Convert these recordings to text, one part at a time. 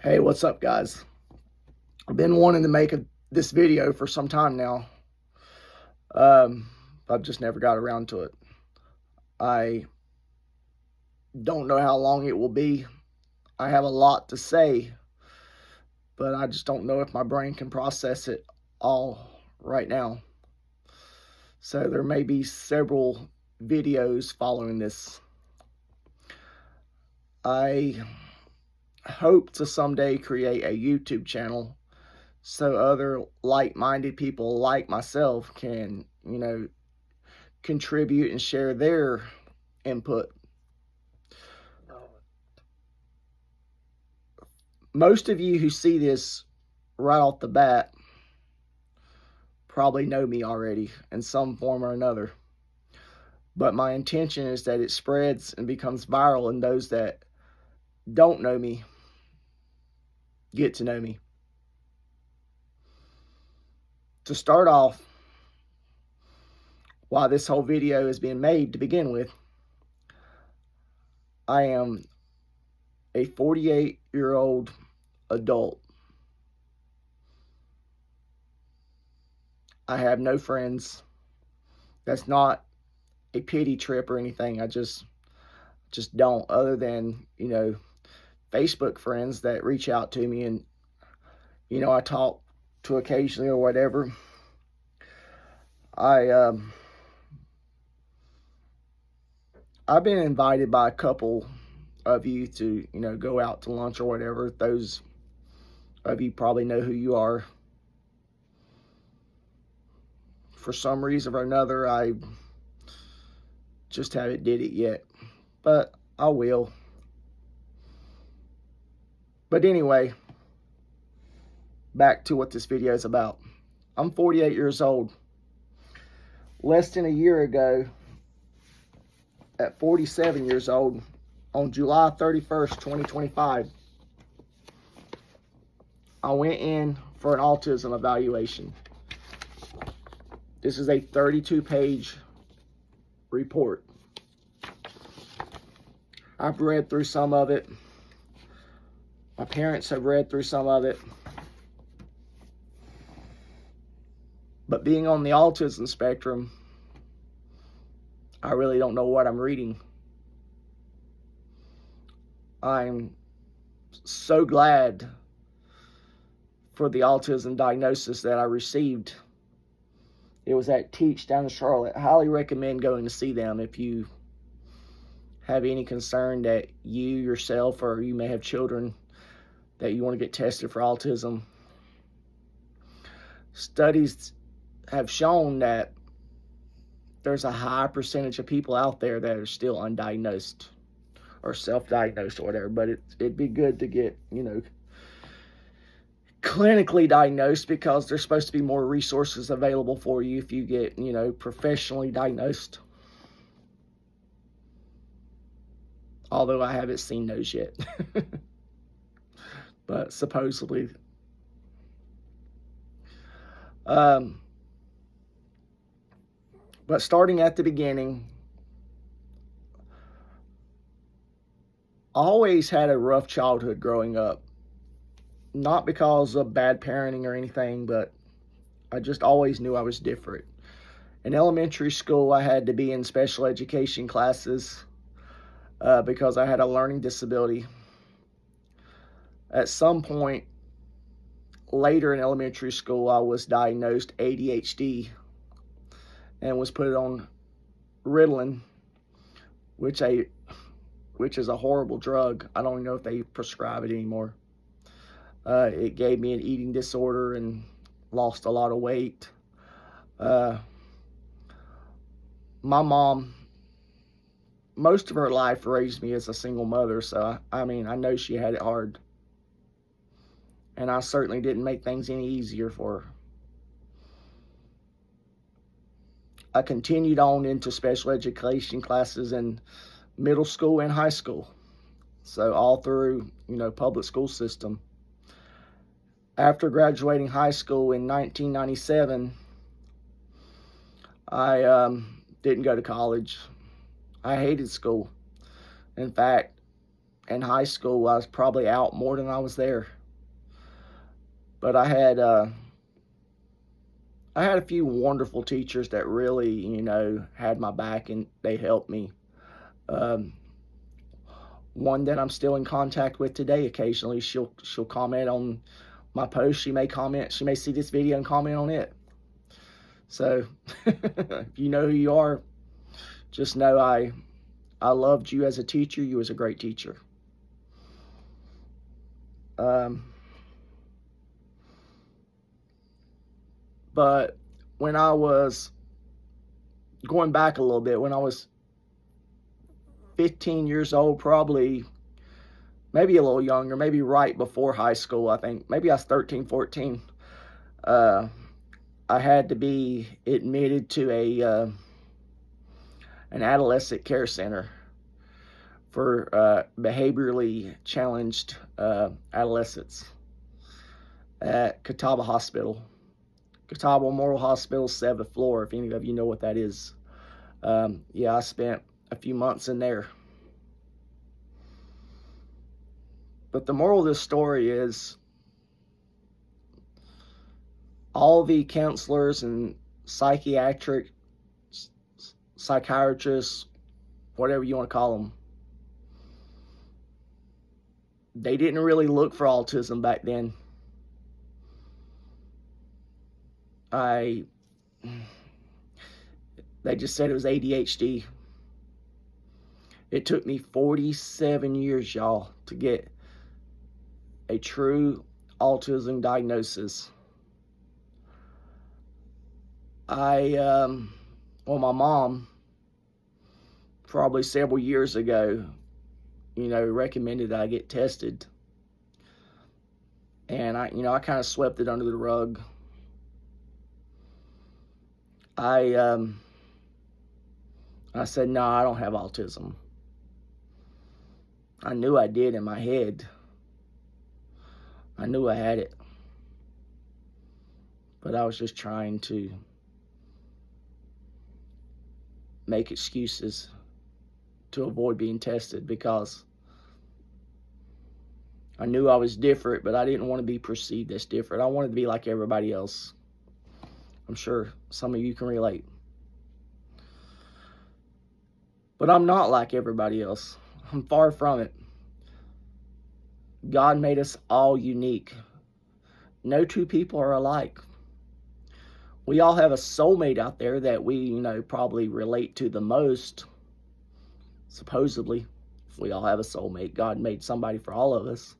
Hey, what's up, guys? I've been wanting to make this video for some time now. Um, I've just never got around to it. I don't know how long it will be. I have a lot to say, but I just don't know if my brain can process it all right now. So there may be several videos following this. I hope to someday create a YouTube channel so other like-minded people like myself can, contribute and share their input. Most of you who see this right off the bat probably know me already in some form or another. But my intention is that it spreads and becomes viral, and those that don't know me get to know me. To start off, why this whole video is being made to begin with, I am a 48-year-old adult. I have no friends. That's not a pity trip or anything. I just don't, other than, Facebook friends that reach out to me and, I talk to occasionally or whatever. I've been invited by a couple of you to, go out to lunch or whatever. Those of you probably know who you are. For some reason or another, I just haven't did it yet, but I will. But anyway, back to what this video is about. I'm 48 years old. Less than a year ago, at 47 years old, on July 31st, 2025, I went in for an autism evaluation. This is a 32-page report. I've read through some of it. My parents have read through some of it. But being on the autism spectrum, I really don't know what I'm reading. I'm so glad for the autism diagnosis that I received. It was at Teach down in Charlotte. I highly recommend going to see them if you have any concern that you yourself or you may have children that you want to get tested for autism. Studies have shown that there's a high percentage of people out there that are still undiagnosed or self-diagnosed or whatever, but it'd be good to get, clinically diagnosed, because there's supposed to be more resources available for you if you get, professionally diagnosed. Although I haven't seen those yet. But supposedly. But starting at the beginning, I always had a rough childhood growing up. Not because of bad parenting or anything, but I just always knew I was different. In elementary school, I had to be in special education classes because I had a learning disability. At some point later in elementary school, I was diagnosed ADHD and was put on Ritalin, which is a horrible drug. I don't even know if they prescribe it anymore. It gave me an eating disorder and lost a lot of weight. My mom, most of her life, raised me as a single mother, so I know she had it hard. And I certainly didn't make things any easier for her. I continued on into special education classes in middle school and high school. So all through, public school system. After graduating high school in 1997, I didn't go to college. I hated school. In fact, in high school, I was probably out more than I was there. But I had a few wonderful teachers that really, had my back and they helped me. Um, One that I'm still in contact with today. Occasionally, she'll comment on my post. She may see this video and comment on it. So, if you know who you are, just know I loved you as a teacher. You was a great teacher. But when I was going back a little bit, when I was 15 years old, probably, maybe a little younger, maybe right before high school, I think. Maybe I was 13, 14. I had to be admitted to an adolescent care center for behaviorally challenged adolescents at Catawba Hospital. Catawba Memorial Hospital, 7th floor, if any of you know what that is. Yeah, I spent a few months in there. But the moral of this story is all the counselors and psychiatrists, whatever you want to call them, they didn't really look for autism back then. They just said it was ADHD. It took me 47 years, y'all, to get a true autism diagnosis. My mom, probably several years ago, recommended that I get tested. And I kind of swept it under the rug. I said, no, I don't have autism. I knew I did in my head. I knew I had it. But I was just trying to make excuses to avoid being tested because I knew I was different, but I didn't want to be perceived as different. I wanted to be like everybody else. I'm sure some of you can relate. But I'm not like everybody else. I'm far from it. God made us all unique. No two people are alike. We all have a soulmate out there that we, probably relate to the most. Supposedly, if we all have a soulmate, God made somebody for all of us.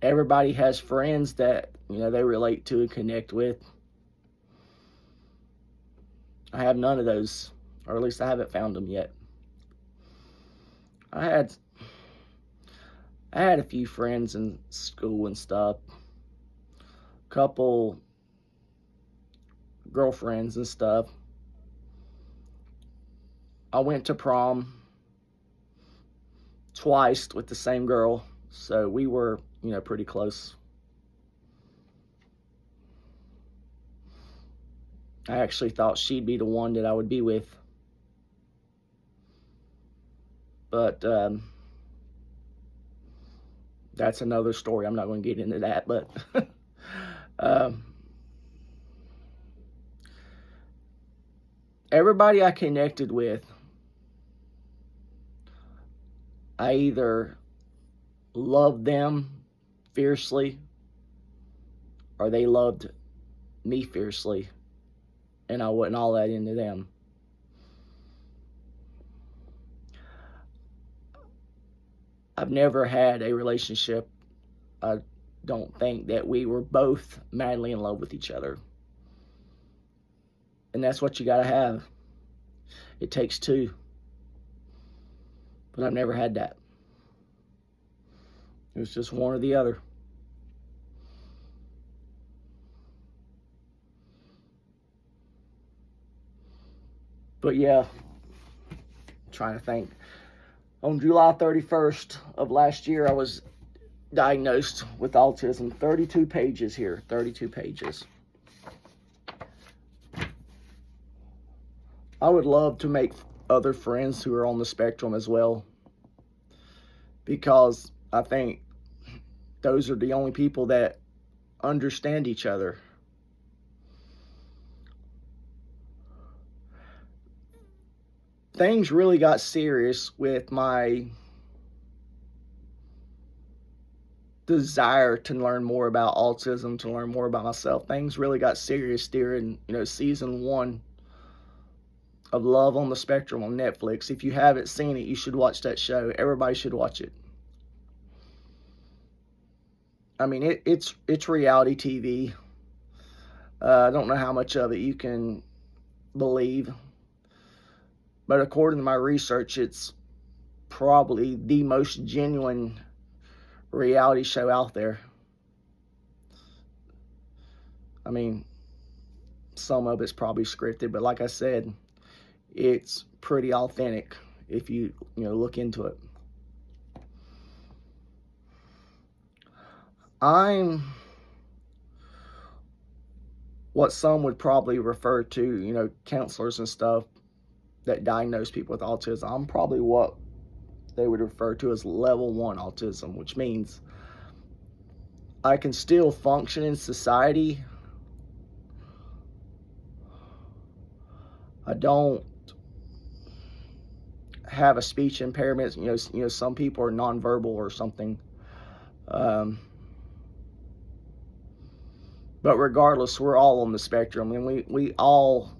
Everybody has friends that, they relate to and connect with. I have none of those, or at least I haven't found them yet. I had a few friends in school and stuff. A couple girlfriends and stuff. I went to prom twice with the same girl, so we were, pretty close. I actually thought she'd be the one that I would be with. But that's another story. I'm not going to get into that, but everybody I connected with, I either loved them fiercely or they loved me fiercely, and I wasn't all that into them. I've never had a relationship, I don't think, that we were both madly in love with each other. And that's what you gotta have. It takes two. But I've never had that. It was just one or the other. But yeah, I'm trying to think. On July 31st of last year, I was diagnosed with autism. 32 pages here, 32 pages. I would love to make other friends who are on the spectrum as well. because I think those are the only people that understand each other. Things really got serious with my desire to learn more about autism, to learn more about myself. Things really got serious during, season 1 of Love on the Spectrum on Netflix. If you haven't seen it, you should watch that show. Everybody should watch it. I mean, it's reality TV. I don't know how much of it you can believe, but according to my research, it's probably the most genuine reality show out there. I mean, some of it's probably scripted, but like I said, it's pretty authentic if you look into it. I'm what some would probably refer to, counselors and stuff that diagnose people with autism. I'm probably what they would refer to as level 1 autism, which means I can still function in society. I don't have a speech impairment. Some people are nonverbal or something. But regardless, we're all on the spectrum, and we all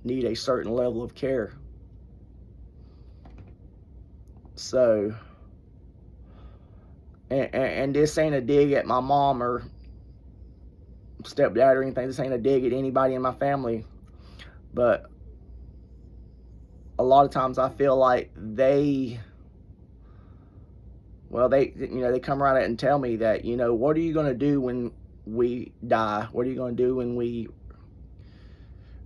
need a certain level of care. So, and this ain't a dig at my mom or stepdad or anything. This ain't a dig at anybody in my family. But a lot of times I feel like they come around it and tell me that, what are you going to do when we die? What are you going to do when we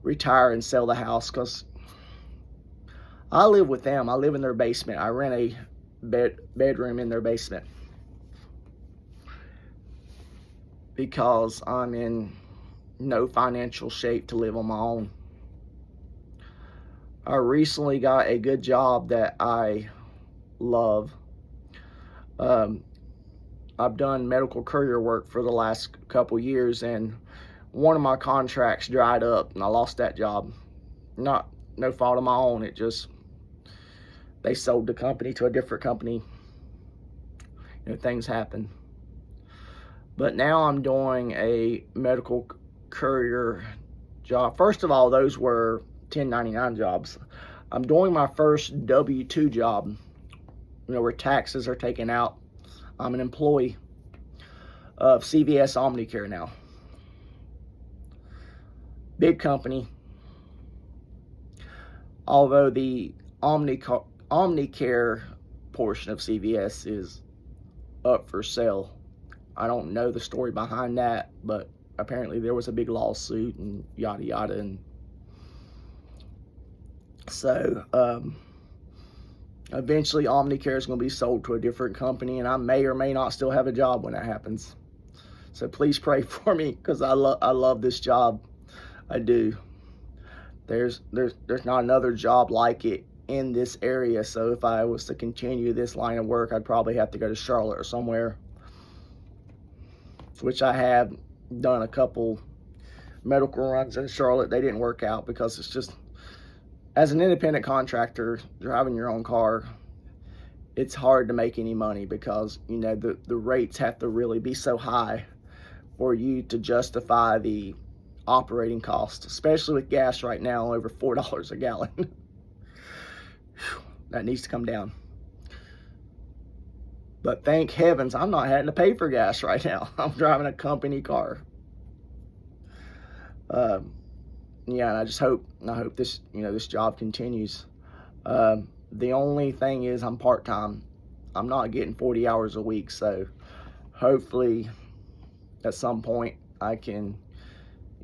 retire and sell the house? Because I live with them. I live in their basement. I rent a bedroom in their basement because I'm in no financial shape to live on my own. I recently got a good job that I love. I've done medical courier work for the last couple years, and one of my contracts dried up and I lost that job. No fault of my own. They sold the company to a different company. Things happen. But now I'm doing a medical courier job. First of all, those were 1099 jobs. I'm doing my first W-2 job, where taxes are taken out. I'm an employee of CVS Omnicare now. Big company. Although the Omnicare portion of CVS is up for sale. I don't know the story behind that, but apparently there was a big lawsuit and yada yada, and so eventually Omnicare is going to be sold to a different company, and I may or may not still have a job when that happens. So please pray for me, because I love this job. I do. There's not another job like it in this area, so if I was to continue this line of work, I'd probably have to go to Charlotte or somewhere, which I have done a couple medical runs in Charlotte. They didn't work out because it's just, as an independent contractor driving your own car, it's hard to make any money because the rates have to really be so high for you to justify the operating cost, especially with gas right now over $4 a gallon. That needs to come down. But thank heavens I'm not having to pay for gas right now. I'm driving a company car. Yeah, and I hope this this job continues. The only thing is I'm part-time. I'm not getting 40 hours a week, so hopefully at some point I can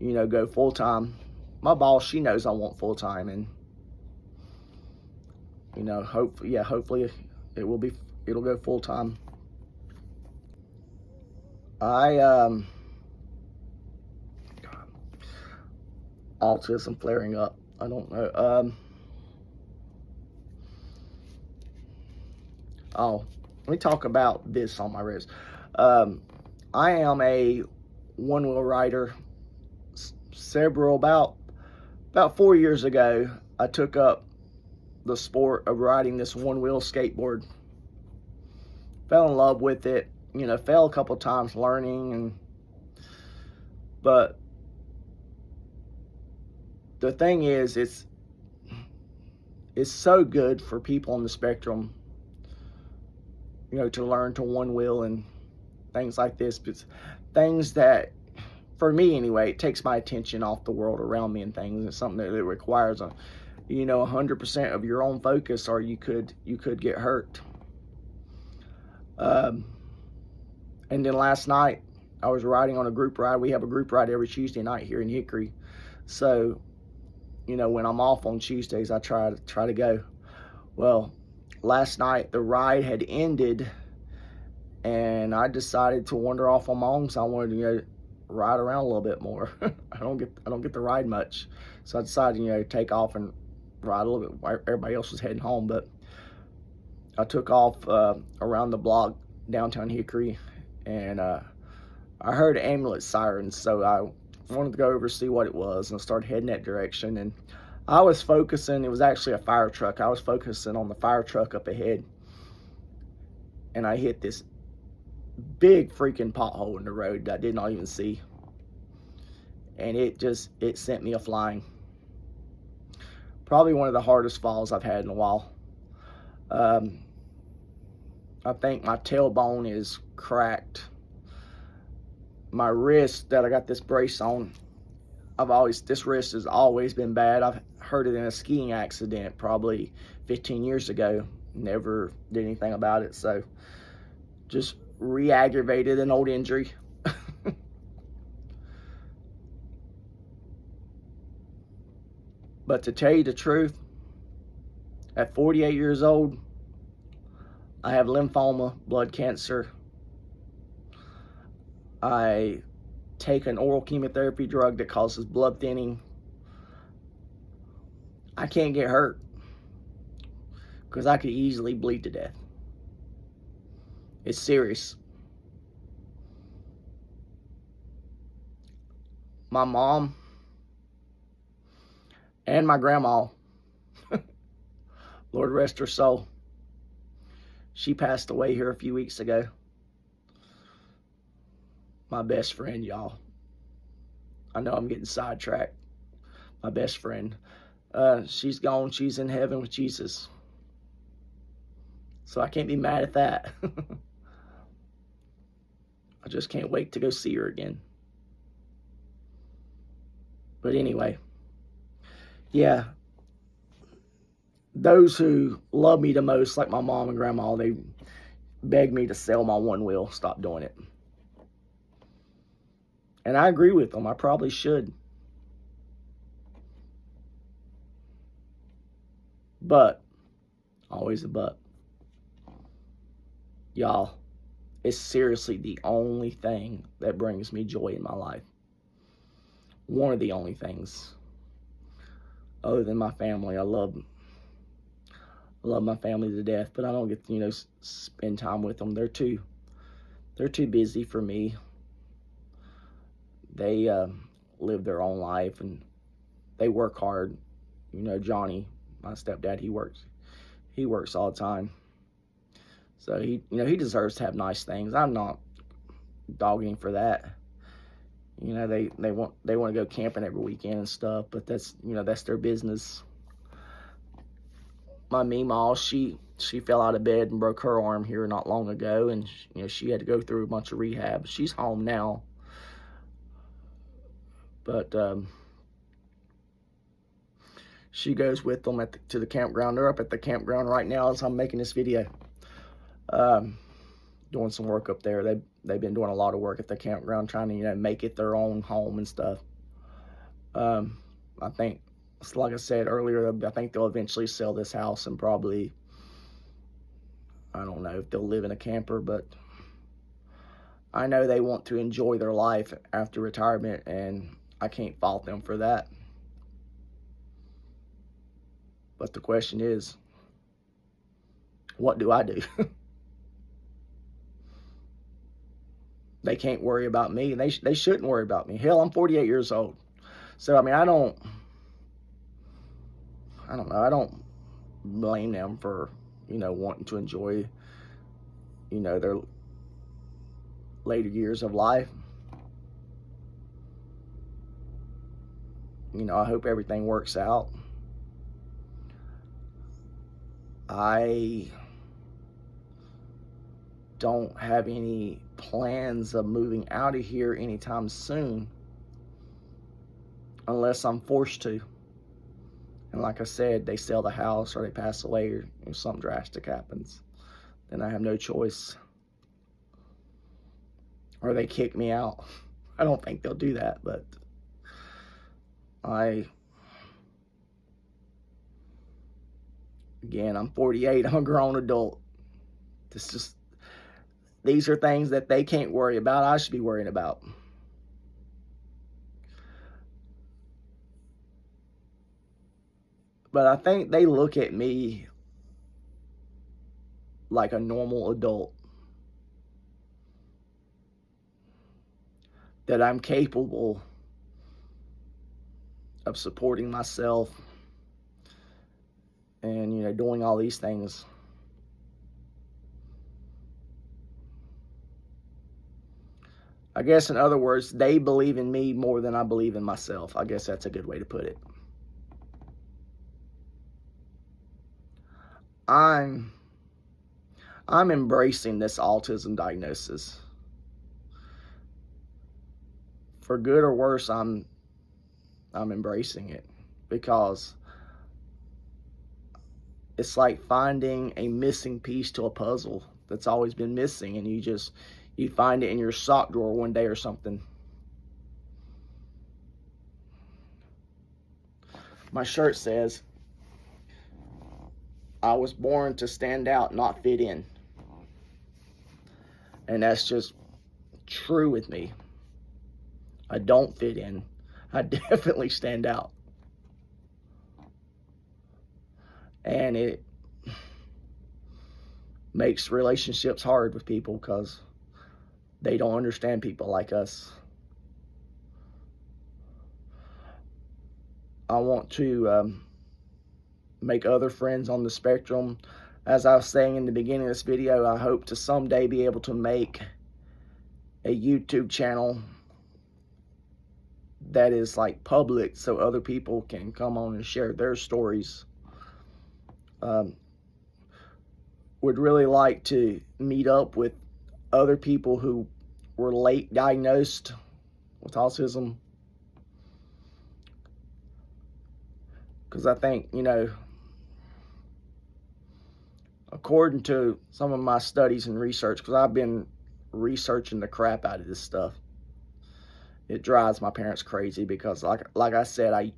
go full-time. My boss, she knows I want full-time, and hopefully it'll go full-time. Autism flaring up. I don't know. let me talk about this on my wrist. Um, I am a one-wheel rider. About 4 years ago, I took up the sport of riding this one-wheel skateboard. Fell in love with it. Fell a couple times learning, but the thing is, it's so good for people on the spectrum, to learn to one wheel and things like this. But things that, for me anyway, it takes my attention off the world around me and things. It's something that it requires 100% of your own focus, or you could get hurt. And then last night, I was riding on a group ride. We have a group ride every Tuesday night here in Hickory. So, when I'm off on Tuesdays, I try to go. Well, last night the ride had ended, and I decided to wander off on my own. So I wanted to ride around a little bit more. I don't get to ride much, so I decided to take off and ride a little bit while everybody else was heading home. But I took off around the block downtown Hickory, and I heard ambulance sirens, so I wanted to go over to see what it was, and I started heading that direction. And I was focusing, it was actually a fire truck. I was focusing on the fire truck up ahead, and I hit this big freaking pothole in the road that I did not even see, and it sent me flying. Probably one of the hardest falls I've had in a while. I think my tailbone is cracked. My wrist that I got this brace on, this wrist has always been bad. I've hurt it in a skiing accident probably 15 years ago. Never did anything about it, so just re-aggravated an old injury. But to tell you the truth, at 48 years old, I have lymphoma, blood cancer. I take an oral chemotherapy drug that causes blood thinning. I can't get hurt because I could easily bleed to death. It's serious. My mom and my grandma, Lord rest her soul, she passed away here a few weeks ago. My best friend, y'all. I know I'm getting sidetracked. My best friend. She's gone. She's in heaven with Jesus. So I can't be mad at that. I just can't wait to go see her again. But anyway, yeah. Those who love me the most, like my mom and grandma, they beg me to sell my one wheel, stop doing it. And I agree with them. I probably should. But, always a but. Y'all, it's seriously the only thing that brings me joy in my life. One of the only things. Other than my family. I love my family to death, but I don't get to, spend time with them. They're too busy for me. They live their own life, and they work hard. Johnny, my stepdad, he works all the time. So he deserves to have nice things. I'm not dogging for that. They want to go camping every weekend and stuff, but that's their business. My Meemaw, she fell out of bed and broke her arm here not long ago, and she had to go through a bunch of rehab. She's home now. But she goes with them to the campground. They're up at the campground right now as I'm making this video. Doing some work up there. They've been doing a lot of work at the campground, trying to make it their own home and stuff. I think, like I said earlier, I think they'll eventually sell this house and probably, I don't know if they'll live in a camper, but I know they want to enjoy their life after retirement, and I can't fault them for that. But the question is, what do I do? they can't worry about me, and they shouldn't worry about me. Hell, I'm 48 years old. So, I mean, I don't know. I don't blame them for, wanting to enjoy, their later years of life. I hope everything works out. I don't have any plans of moving out of here anytime soon unless I'm forced to. And like I said, they sell the house or they pass away or something drastic happens. Then I have no choice. Or they kick me out. I don't think they'll do that, but again, I'm 48. I'm a grown adult. These are things that they can't worry about. I should be worrying about. But I think they look at me like a normal adult. That I'm capable of supporting myself and, doing all these things. I guess, in other words, they believe in me more than I believe in myself. I guess that's a good way to put it. I'm embracing this autism diagnosis. For good or worse, I'm embracing it, because it's like finding a missing piece to a puzzle that's always been missing, and you find it in your sock drawer one day or something. My shirt says, "I was born to stand out, not fit in." And that's just true with me. I don't fit in. I definitely stand out. And it makes relationships hard with people because they don't understand people like us. I want to make other friends on the spectrum. As I was saying in the beginning of this video, I hope to someday be able to make a YouTube channel that is like public so other people can come on and share their stories. Would really like to meet up with other people who were late diagnosed with autism, because I think, according to some of my studies and research, because I've been researching the crap out of this stuff, it drives my parents crazy, because like I said, I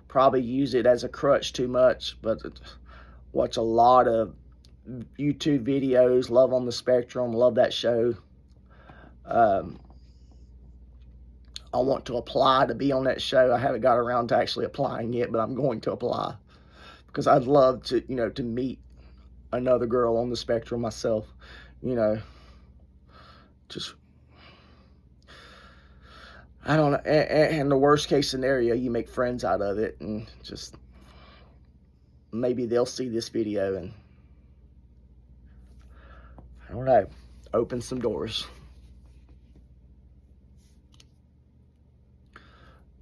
probably use it as a crutch too much, but watch a lot of YouTube videos. Love on the Spectrum, love that show. I want to apply to be on that show. I haven't got around to actually applying yet, but I'm going to apply, because I'd love to, to meet another girl on the spectrum myself. Just, I don't know. And the worst case scenario, you make friends out of it, and just maybe they'll see this video and, I don't know, open some doors.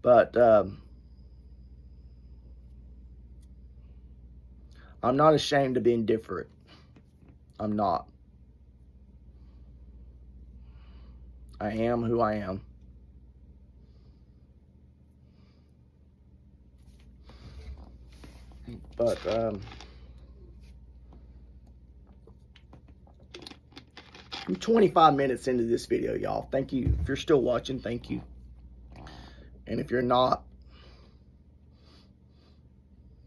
But I'm not ashamed of being different. I'm not. I am who I am. But I'm 25 minutes into this video, y'all. Thank you. If you're still watching, thank you. And if you're not,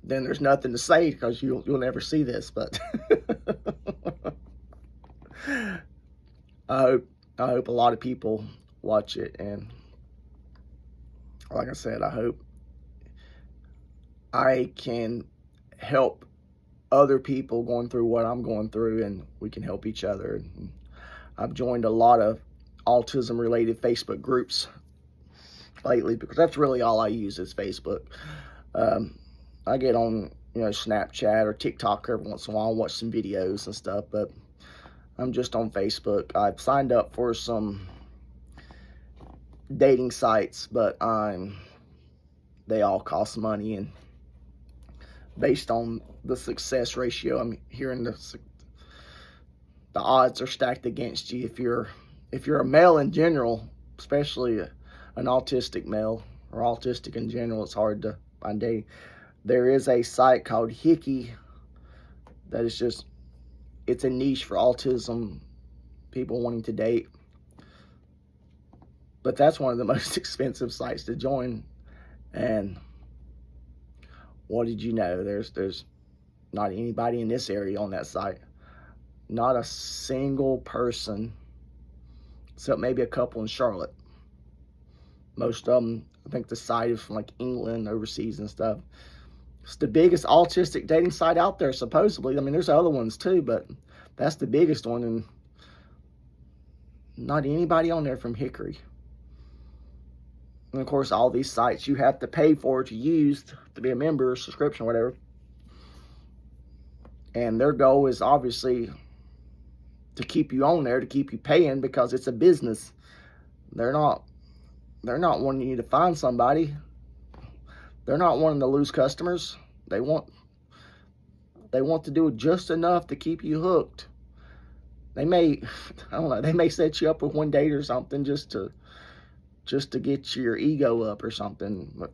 then there's nothing to say, because you'll never see this. But I hope a lot of people watch it, and like I said, I hope I can help other people going through what I'm going through, and we can help each other. I've joined a lot of autism related Facebook groups lately, because that's really all I use is Facebook. I get on, Snapchat or TikTok every once in a while and watch some videos and stuff, but I'm just on Facebook. I've signed up for some dating sites, but they all cost money, and based on the success ratio, I'm hearing the odds are stacked against you. If you're a male in general, especially an autistic male or autistic in general, it's hard to find dating. There is a site called Hickey that is just, it's a niche for autism people wanting to date. But that's one of the most expensive sites to join. And what did you know? There's not anybody in this area on that site. Not a single person, except maybe a couple in Charlotte. Most of them, I think the site is from like England, overseas and stuff. It's the biggest autistic dating site out there, supposedly. I mean, there's other ones too, but that's the biggest one, and not anybody on there from Hickory. And of course, all these sites you have to pay for to use, to be a member, subscription, whatever. And their goal is obviously to keep you on there, to keep you paying, because it's a business. They're not wanting you to find somebody. They're not wanting to lose customers. They want to do just enough to keep you hooked. They may, I don't know, they may set you up with one date or something just to get your ego up or something. But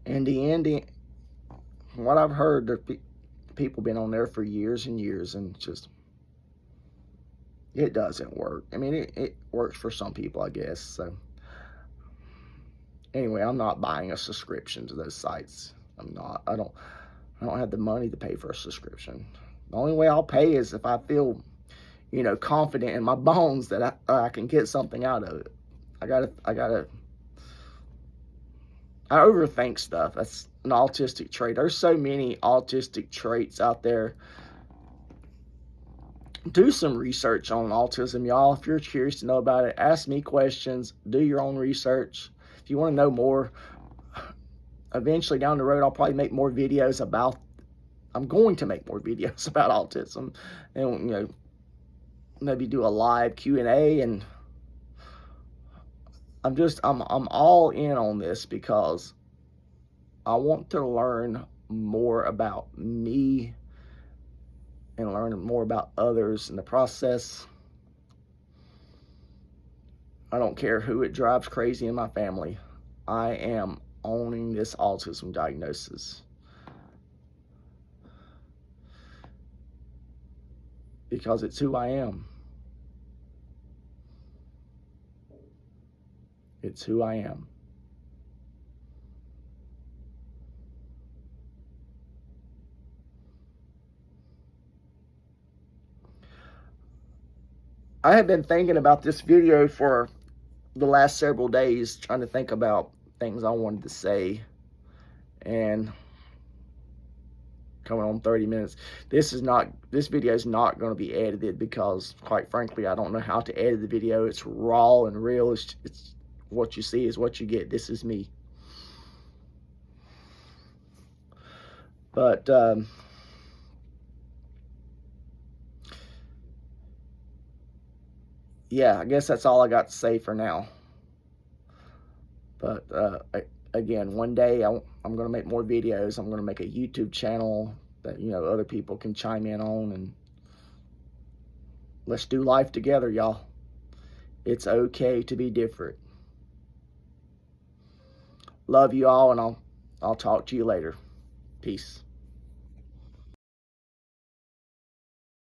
in the end, from what I've heard, people been on there for years and years, and just, it doesn't work. I mean, it works for some people, I guess. So anyway, I'm not buying a subscription to those sites. I'm not. I don't have the money to pay for a subscription. The only way I'll pay is if I feel, confident in my bones that I can get something out of it. I overthink stuff. That's an autistic trait. There's so many autistic traits out there. Do some research on autism, y'all. If you're curious to know about it, ask me questions. Do your own research. If you want to know more, eventually down the road, I'll probably make more videos about, I'm going to make more videos about autism, and, maybe do a live Q&A. And I'm all in on this because I want to learn more about me and learn more about others in the process. I don't care who it drives crazy in my family. I am owning this autism diagnosis, because it's who I am. It's who I am. I have been thinking about this video for the last several days, trying to think about things I wanted to say, and coming on 30 minutes. This video is not going to be edited, because quite frankly, I don't know how to edit the video. It's raw and real. It's what you see is what you get. This is me. But yeah, I guess that's all I got to say for now. But again, one day I'm going to make more videos. I'm going to make a YouTube channel that, other people can chime in on, and let's do life together, y'all. It's okay to be different. Love you all, and I'll talk to you later. Peace.